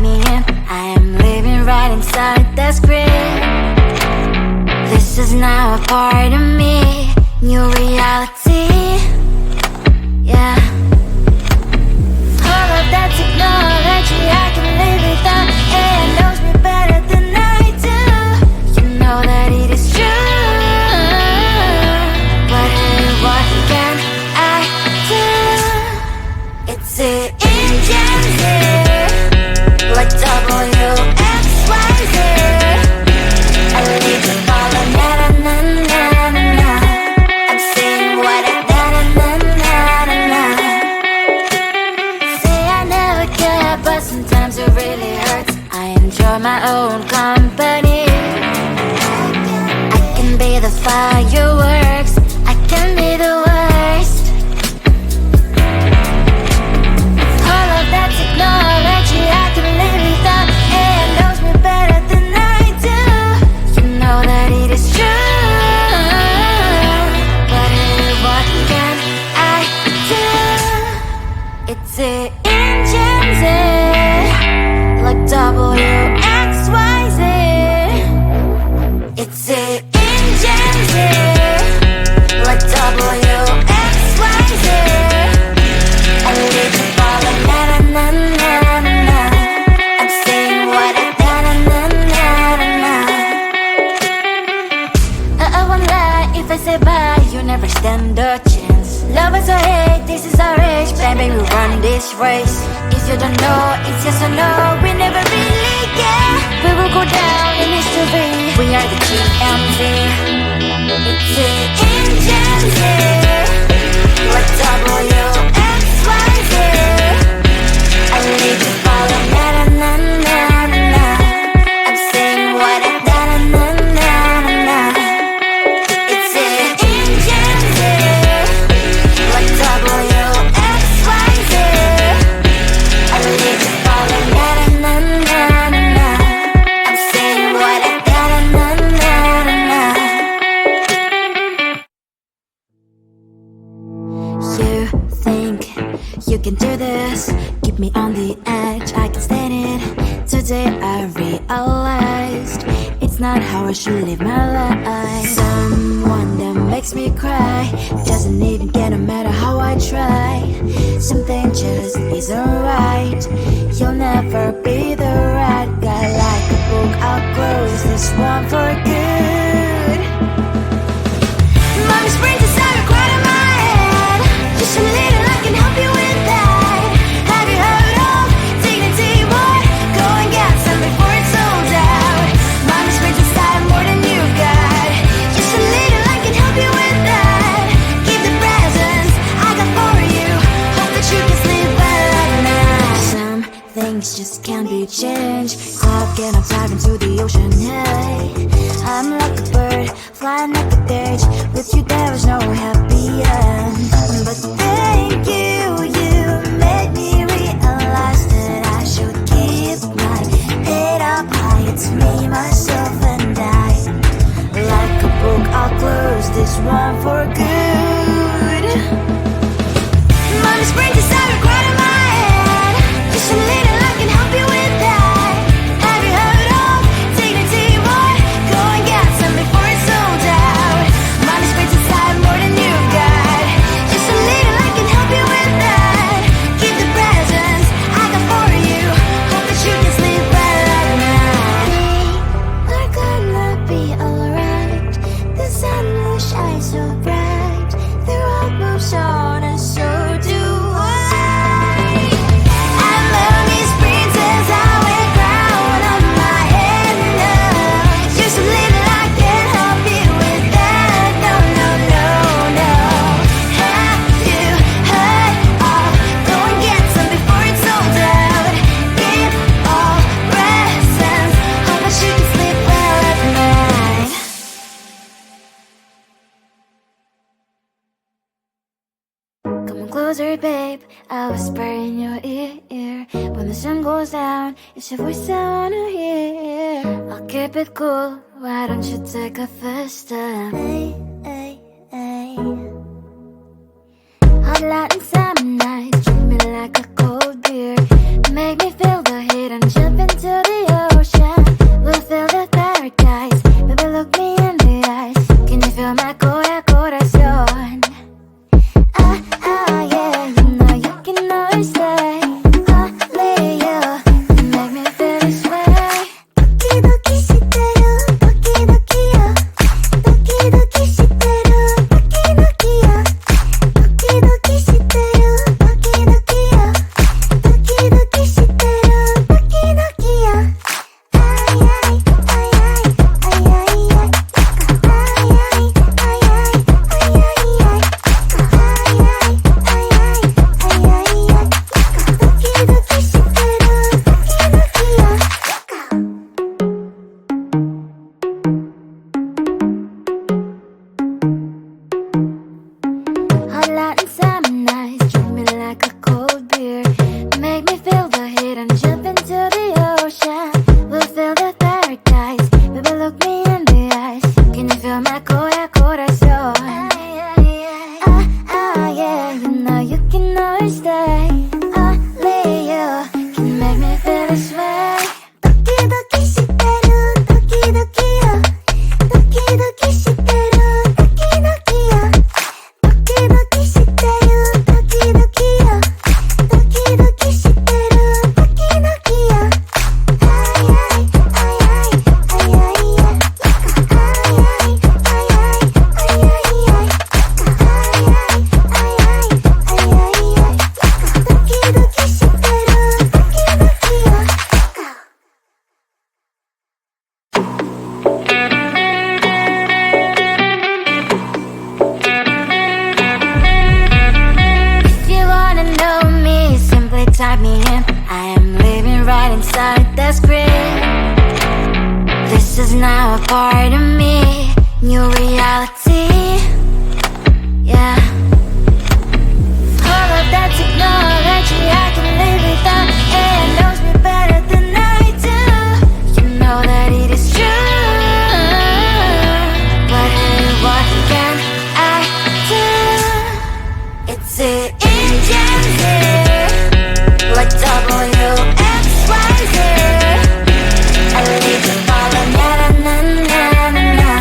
me in. I am living right inside the script. This is now a part of me, new reality. Yeah. All of that technology I can live without. It knows me better than I do. You know that it is true. But hey, what can I do? It's the engines here, like WXYZ. I need to follow na-na-na-na-na-na. I'm saying what I na-na-na-na-na. Say I never care, but sometimes it really hurts. I enjoy my own company. I can be the fireworks, I can be the worst. All of that technology I can live without. It knows me better than I do. You know that it is true. But hey, what can I do? It's the engines, like WXYZ. It's the engines, like WXYZ. I need to follow na-na-na-na-na. I'm saying what I na-na-na-na-na. I won't lie if I say bye, you never stand a chance. Love is or hate, this is our age. Baby, we run this race. If you don't know, it's yes or no. We never really care. We will go down in history. We are the GMZ. It's the engines here, like WXYZ. I need to follow na-na-na-na-na. I'm saying what I na-na-na-na-na. It's the engines here, like WXYZ. I need to follow na-na-na-na-na. I'm saying what I na-na-na-na-na. You think you can do this, keep me on the edge, I can stand it. Today I realized it's not how I should live my life. Someone that makes me cry doesn't even get no matter how I try. Something just isn't right. You'll never be the right guy. Like a book, I'll close this one for good. Mommy's brains inside are quite in my head. Just a little, I can help you with that. Have you heard of dignity, boy? Go and get some before it's sold out. Mommy's brains inside more than you got. Just a little, I can help you with that. Keep the presents I got for you. Hope that you can sleep well at night. Some things just can't be changed. Clock and I'm diving to the ocean, hey. I'm like a bird, flying like a cage. With you there was no happy end. But thank you, you made me realize that I should keep my head up high. It's me, myself and I. Like a book, I'll close this one for good. Mommy's brains inside are quite in my head. Just a little, I can help you with that. Have you heard of dignity, boy? Go and get some before it's sold out. Mommy's brains inside more than you got. Just a little, I can help you with that. Keep the presents I got for you. Hope that you can sleep well at night. We're gonna be alright. The sun will shine so bright. The road moves on and so do I. I love these princess, I wear crown on my head now. Just a little, I can help you with that. No, no, no, no. Have you heard of? Go and get some before it's sold out. Give all presents. Hope that you can sleep well at night. Come on closer, babe, I'll whisper in your ear. When the sun goes down, it's your voice I wanna hear. I'll keep it cool, why don't you take a first step? Hey, hey, hey. Hot Latin summer nights, treat me like a cold beer. Make me feel the heat and jump am. I am living right inside the script. This is now a part of me, new reality. Yeah. All of that technology I can live without. It knows me better than I do. You know that it is true. But hey, what can I do? It's the engines here, like WXYZ. I need to follow na na na na na.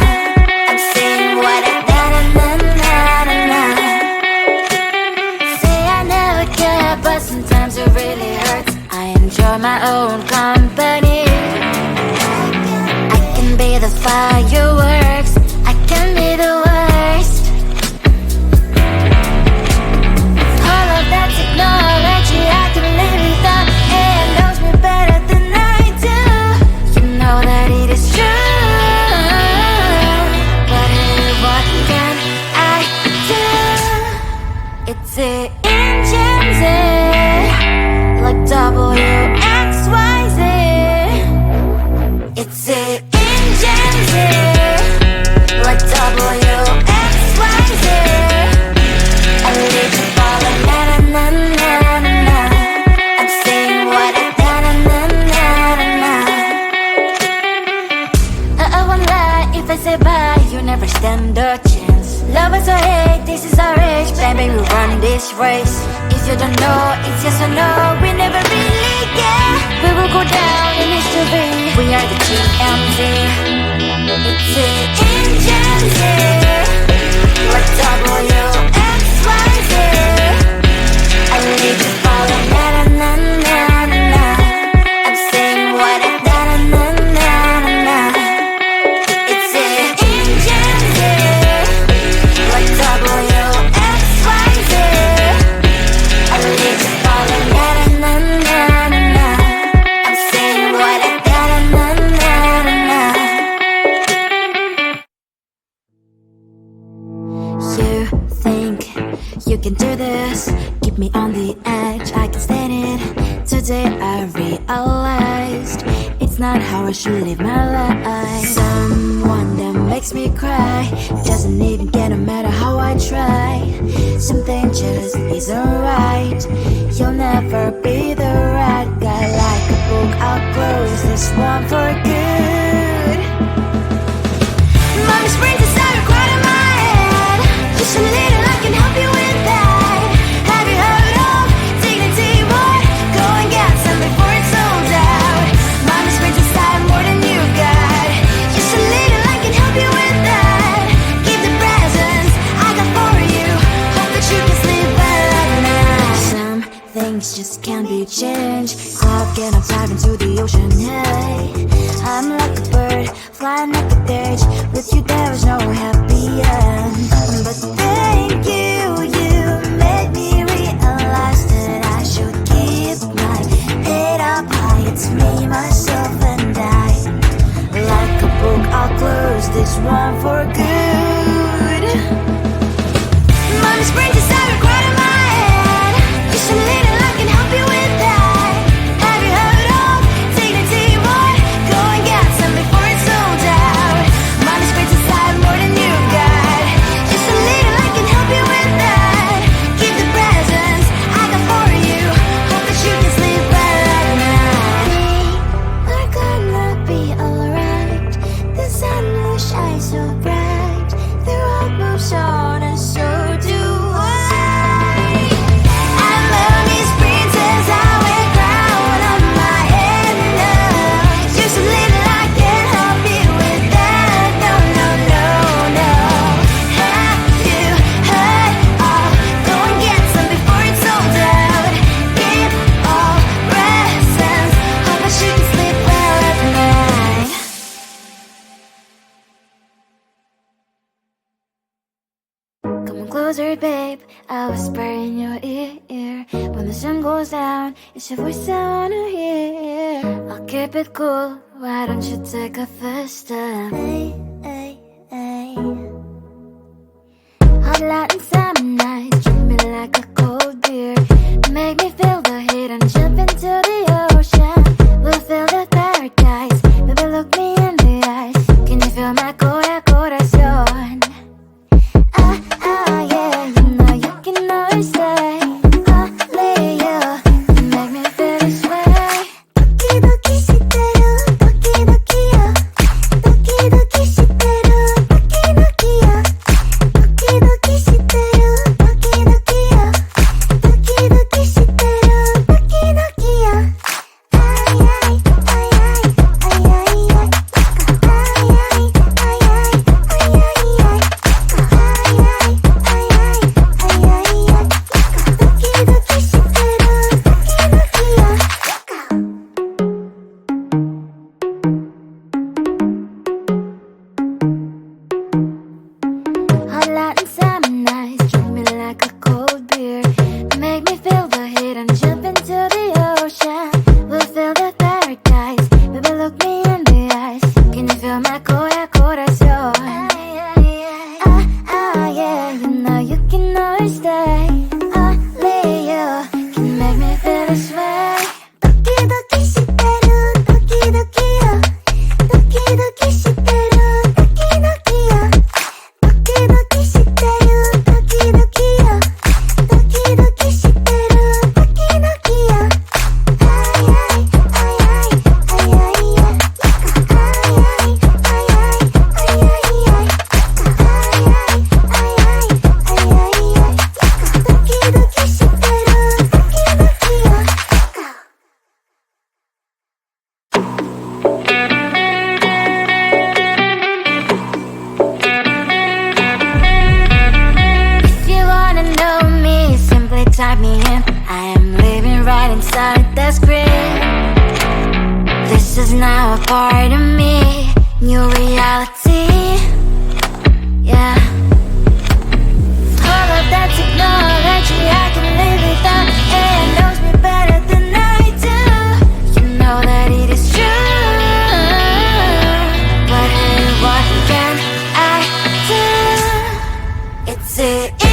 I'm saying what I na na na na na. Say I never care, but sometimes it really hurts. I enjoy my own company. I can be the fireworks, I can be the worst. All of that technology I can live without. It knows me better than I do. You know that it is true. But hey, what can I do? It's the engines, like WXYZ. It's the engines, like WXYZ. I need to follow na na na na na. I'm saying what I na na na na na. I won't lie if I say bye, you never stand a chance. Love us or hate, this is our age, baby, we run this race. If you don't know, it's yes or no, we never really get. We will go down in history, we are the TMZ. It's the engines here, like WXYZ. I need to follow na na na na na. I'm saying what I na na na na na. It's the engines here, like WXYZ. I need to follow na na na na na. I'm saying what I na na na na na. You think you can do this, keep me on the edge, I can stand it. Today I realized it's not how I should live my life. Someone that makes me cry doesn't even get no matter how I try. Something just isn't right. You'll never be the right guy. Like a book, I'll close this one for good. Mommy's brains inside are quite in my head. Just a little, I can help you with that. Have you heard of dignity, boy? Go and get some before it's sold out. Mommy's brains inside more than you got. Just a little, I can help you with that. Keep the presents I got for you. Hope that you can sleep well at night. Some things just can't be changed. How can I dive into the ocean? Hey, I'm like a bird, flying like a cage. With you there is no happy end. But thank you, you made me realize that I should keep my head up high. It's me, myself and I. Like a book, I'll close this one for good. Mommy's brains inside are quite in my head. Just a little, I can help you with that. Have you heard of dignity, boy? Go and get some before it's sold out. Mommy's brains inside more than you got. Just a little, I can help you with that. Keep the presents I got for you. Hope that you can sleep well at night. We're gonna be alright. The sun will shine so bright. The road moves on and so do I. I love these princess, I wear crown on my head now. Just a little, I can help you with that. No, no, no, no. Have you heard of? Go and get some before it's sold out. Give all presents. Hope that you can sleep well at night. Come on closer, babe, I'll whisper in your ear. When the sun goes down, it's your voice I wanna hear. I'll keep it cool, why don't you take a first step? Hey, hey, hey. Hot Latin summer nights, treat me like a cold beer. Make me feel the heat and jump in type me in. I am living right inside the script. This is now a part of me, new reality. Yeah. All of that technology I can live without. AI knows me better than I do. You know that it is true. But hey, what can I do? It's it.